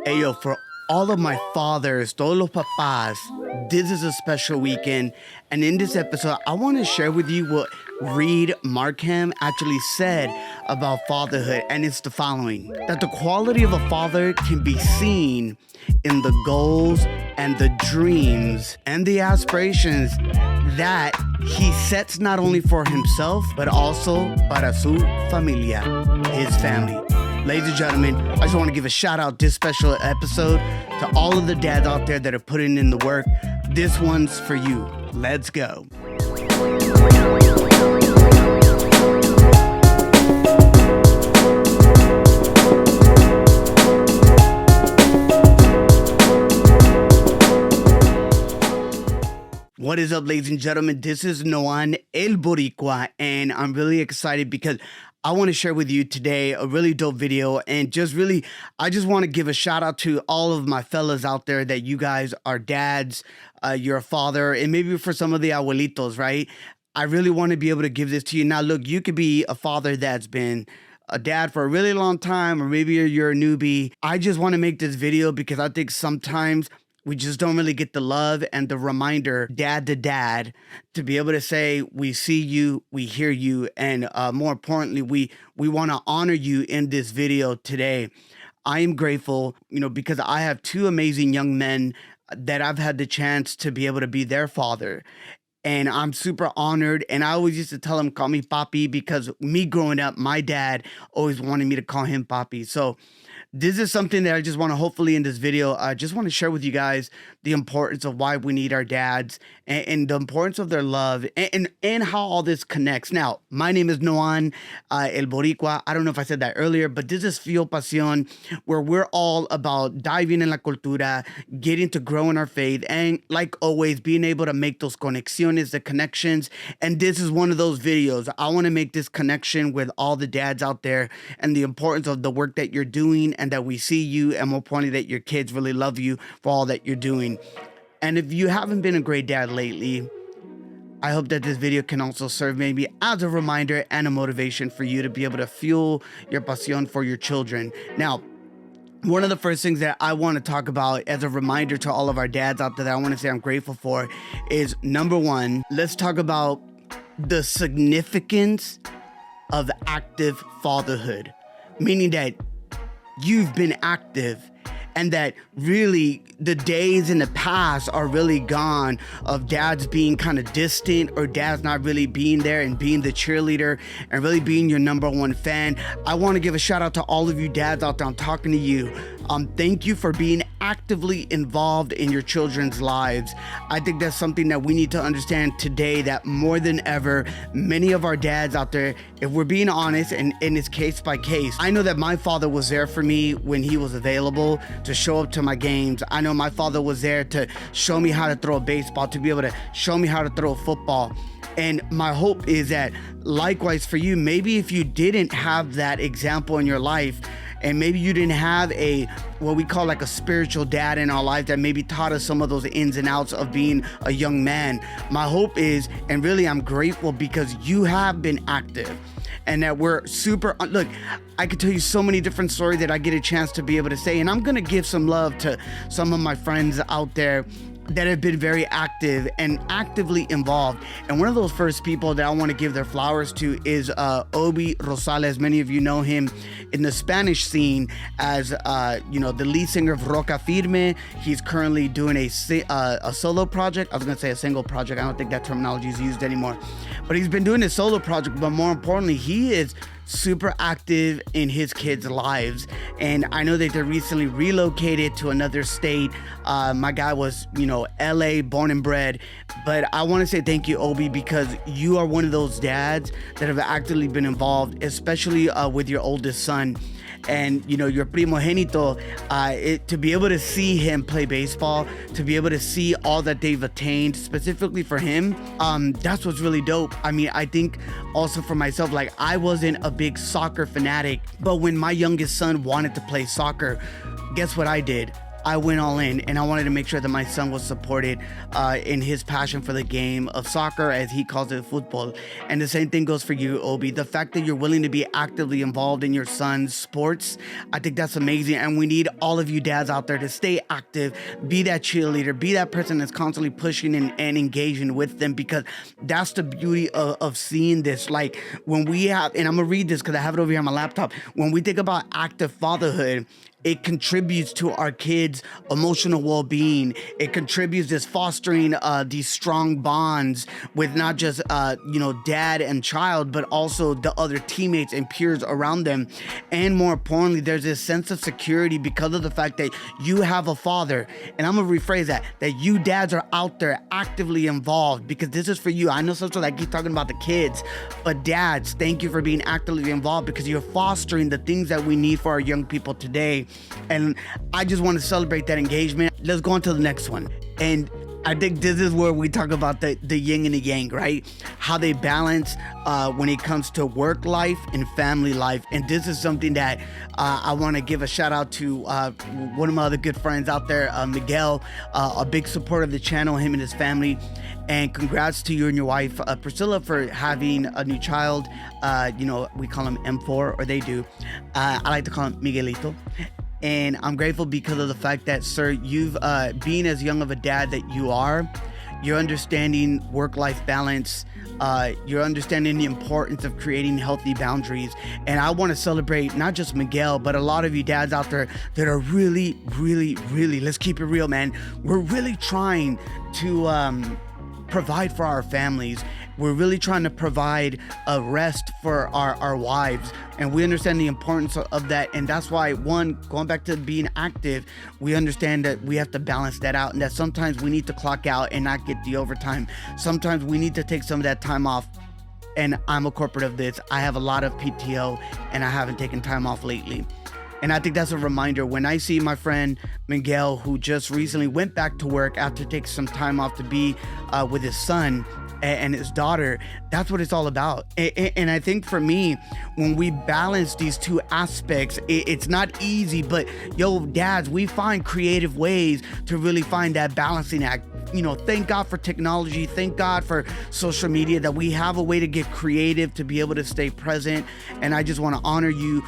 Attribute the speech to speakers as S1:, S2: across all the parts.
S1: Ayo, for all of my fathers, todos los papás, this is a special weekend. And in this episode, I want to share with you what Reed Markham actually said about fatherhood. And it's the following: that the quality of a father can be seen in the goals and the dreams and the aspirations that he sets not only for himself, but also para su familia, his family. Ladies and gentlemen, I just want to give a shout out this special episode to all of the dads out there that are putting in the work. This one's for you. Let's go. What is up, ladies and gentlemen? This is Noan El Boricua, and I'm really excited because I want to share with you today a really dope video. And I just want to give a shout out to all of my fellas out there that you guys are dads, you're a father, and maybe for some of the abuelitos, right? I really want to be able to give this to you. Now, look, you could be a father that's been a dad for a really long time, or maybe you're a newbie. I just want to make this video because I think sometimes we just don't really get the love and the reminder, dad to dad, to be able to say, we see you, we hear you, and more importantly, we want to honor you in this video today. I am grateful, because I have two amazing young men that I've had the chance to be able to be their father. And I'm super honored. And I always used to tell him, call me Papi, because me growing up, my dad always wanted me to call him Papi. So this is something that I just want to, hopefully in this video, I just want to share with you guys the importance of why we need our dads and the importance of their love and how all this connects. Now, my name is Noan El Boricua. I don't know if I said that earlier, but this is Pasión, where we're all about diving in la cultura, getting to grow in our faith, and like always, being able to make those conexiones, the connections. And this is one of those videos. I want to make this connection with all the dads out there and the importance of the work that you're doing, and that we see you, and more importantly, that your kids really love you for all that you're doing. And if you haven't been a great dad lately, I hope that this video can also serve maybe as a reminder and a motivation for you to be able to fuel your pasión for your children. Now, one of the first things that I want to talk about as a reminder to all of our dads out there that I want to say I'm grateful for is, number one, let's talk about the significance of active fatherhood, meaning that you've been active, and that really the days in the past are really gone of dads being kind of distant, or dads not really being there and being the cheerleader and really being your number one fan. I want to give a shout out to all of you dads out there. I'm talking to you. Thank you for being actively involved in your children's lives. I think that's something that we need to understand today, that more than ever, many of our dads out there, if we're being honest, and it's case by case, I know that my father was there for me when he was available to show up to my games. I know my father was there to show me how to throw a baseball, to be able to show me how to throw a football. And my hope is that likewise for you, maybe if you didn't have that example in your life, and maybe you didn't have what we call like a spiritual dad in our life that maybe taught us some of those ins and outs of being a young man, my hope is, and really I'm grateful because you have been active, and that we're super, look, I could tell you so many different stories that I get a chance to be able to say, and I'm going to give some love to some of my friends out there that have been very active and actively involved. And one of those first people that I want to give their flowers to is Obi Rosales. Many of you know him in the Spanish scene as the lead singer of Roca Firme. He's currently doing a solo project. I was gonna say a single project. I don't think that terminology is used anymore, but he's been doing a solo project. But more importantly, he is super active in his kids' lives. And I know that they recently relocated to another state. My guy was, LA born and bred. But I want to say thank you, Obi, because you are one of those dads that have actively been involved, especially with your oldest son. And your primogenito, to be able to see him play baseball, to be able to see all that they've attained specifically for him, that's what's really dope. I mean, I think also for myself, like, I wasn't a big soccer fanatic, but when my youngest son wanted to play soccer, guess what I did? I went all in, and I wanted to make sure that my son was supported in his passion for the game of soccer, as he calls it, football. And the same thing goes for you, Obi. The fact that you're willing to be actively involved in your son's sports, I think that's amazing. And we need all of you dads out there to stay active, be that cheerleader, be that person that's constantly pushing and engaging with them, because that's the beauty of seeing this. Like when we have, and I'm gonna read this because I have it over here on my laptop. When we think about active fatherhood, it contributes to our kids' emotional well-being. It contributes to fostering these strong bonds with not just dad and child, but also the other teammates and peers around them. And more importantly, there's this sense of security because of the fact that you have a father. And I'm gonna rephrase that you dads are out there actively involved, because this is for you. I know sometimes I keep talking about the kids, but dads, thank you for being actively involved, because you're fostering the things that we need for our young people today. And I just want to celebrate that engagement. Let's go on to the next one. And I think this is where we talk about the yin and the yang, right? How they balance when it comes to work life and family life. And this is something that I want to give a shout out to one of my other good friends out there, Miguel, a big supporter of the channel, him and his family. And congrats to you and your wife, Priscilla, for having a new child. We call him M4, or they do. I like to call him Miguelito. And I'm grateful because of the fact that, sir, you've being as young of a dad that you are, you're understanding work-life balance. You're understanding the importance of creating healthy boundaries. And I want to celebrate not just Miguel, but a lot of you dads out there that are really, really, really, let's keep it real, man. We're really trying to provide for our families. We're really trying to provide a rest for our wives, and we understand the importance of that. And that's why, one, going back to being active, we understand that we have to balance that out, and that sometimes we need to clock out and not get the overtime. Sometimes we need to take some of that time off. And I'm a corporate of this. I have a lot of PTO, and I haven't taken time off lately. And I think that's a reminder when I see my friend Miguel, who just recently went back to work after taking some time off to be with his son and his daughter. That's what it's all about. And I think for me, when we balance these two aspects, it's not easy, but dads, we find creative ways to really find that balancing act. Thank God for technology. Thank God for social media, that we have a way to get creative to be able to stay present. And I just want to honor you,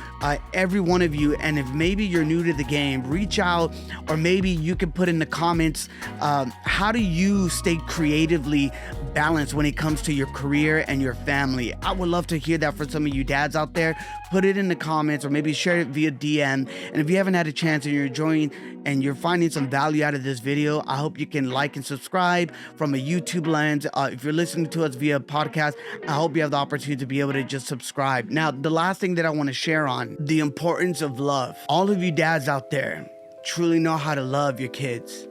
S1: every one of you. And if maybe you're new to the game, reach out, or maybe you can put in the comments, how do you stay creatively balanced when it comes to your career and your family? I would love to hear that for some of you dads out there. Put it in the comments, or maybe share it via DM. And if you haven't had a chance and you're enjoying and you're finding some value out of this video, I hope you can like and subscribe from a YouTube lens. If you're listening to us via podcast, I hope you have the opportunity to be able to just subscribe. Now, the last thing that I want to share on, the importance of love. All of you dads out there truly know how to love your kids.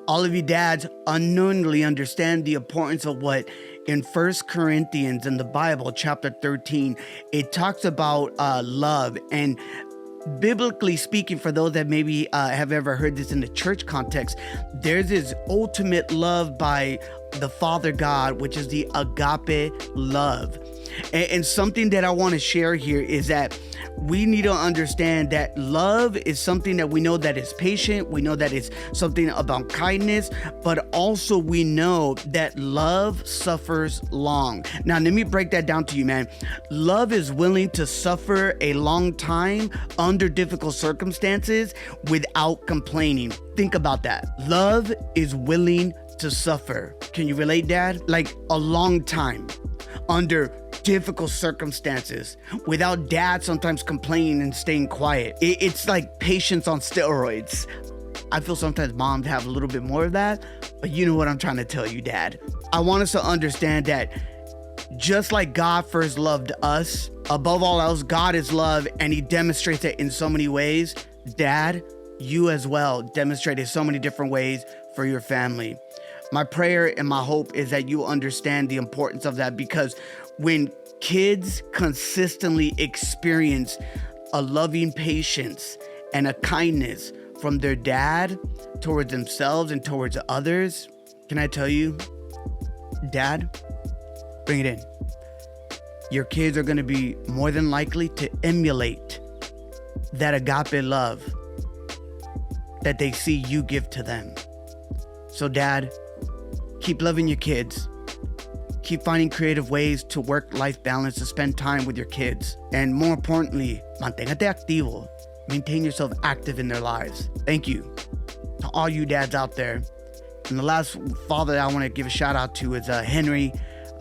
S1: All of you dads unknowingly understand the importance of what in 1 Corinthians in the Bible, chapter 13, it talks about love. And biblically speaking, for those that maybe have ever heard this in the church context, there's this ultimate love by the Father God, which is the agape love. And something that I want to share here is that we need to understand that love is something that we know that is patient. We know that it's something about kindness, but also we know that love suffers long. Now, let me break that down to you, man. Love is willing to suffer a long time under difficult circumstances without complaining. Think about that. Love is willing to suffer. Can you relate, Dad? Like a long time under difficult circumstances without dad sometimes complaining and staying quiet. It's like patience on steroids. I feel sometimes moms have a little bit more of that, but you know what I'm trying to tell you, Dad. I want us to understand that just like God first loved us, above all else, God is love, and he demonstrates it in so many ways. Dad, you as well demonstrated so many different ways for your family. My prayer and my hope is that you understand the importance of that, because when kids consistently experience a loving patience and a kindness from their dad towards themselves and towards others, can I tell you, Dad, bring it in. Your kids are going to be more than likely to emulate that agape love that they see you give to them. So dad, keep loving your kids. Keep finding creative ways to work-life balance, to spend time with your kids. And more importantly, mantégate activo. Maintain yourself active in their lives. Thank you to all you dads out there. And the last father I want to give a shout out to is Henry,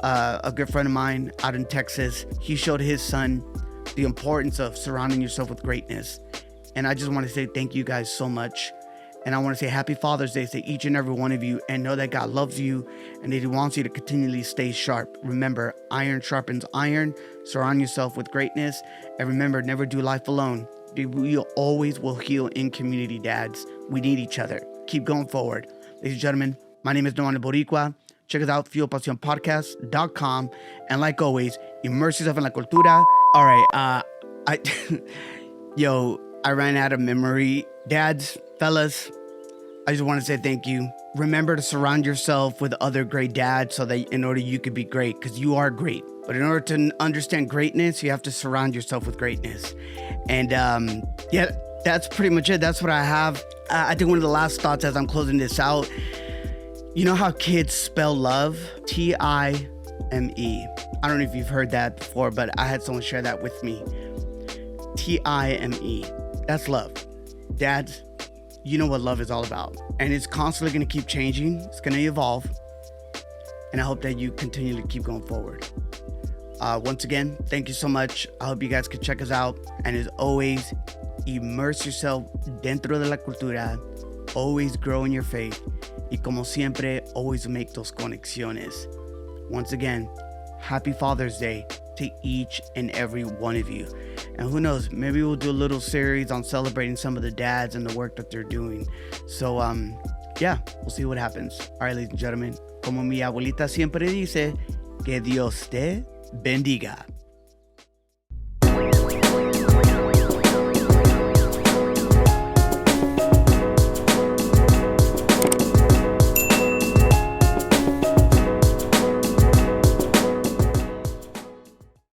S1: a good friend of mine out in Texas. He showed his son the importance of surrounding yourself with greatness. And I just want to say thank you guys so much. And I want to say happy Father's Day to each and every one of you, and know that God loves you and that he wants you to continually stay sharp. Remember, iron sharpens iron. Surround yourself with greatness. And remember, never do life alone. We always will heal in community, dads. We need each other. Keep going forward. Ladies and gentlemen, my name is Noan el Boricua. Check us out, fuelpasionpodcast.com. And like always, immerse yourself in la cultura. All right, I ran out of memory. Dads, fellas, I just want to say thank you. Remember to surround yourself with other great dads so that in order you could be great, because you are great. But in order to understand greatness, you have to surround yourself with greatness. And yeah, that's pretty much it. That's what I have. I think one of the last thoughts as I'm closing this out, you know how kids spell love? Time. I don't know if you've heard that before, but I had someone share that with me. Time. That's love. Dads, you know what love is all about. And it's constantly going to keep changing. It's going to evolve. And I hope that you continue to keep going forward. Once again, thank you so much. I hope you guys can check us out. And as always, immerse yourself dentro de la cultura. Always grow in your faith. Y como siempre, always make those conexiones. Once again, happy Father's Day to each and every one of you. And who knows, maybe we'll do a little series on celebrating some of the dads and the work that they're doing. So, yeah, we'll see what happens. All right, ladies and gentlemen, como mi abuelita siempre dice, que Dios te bendiga.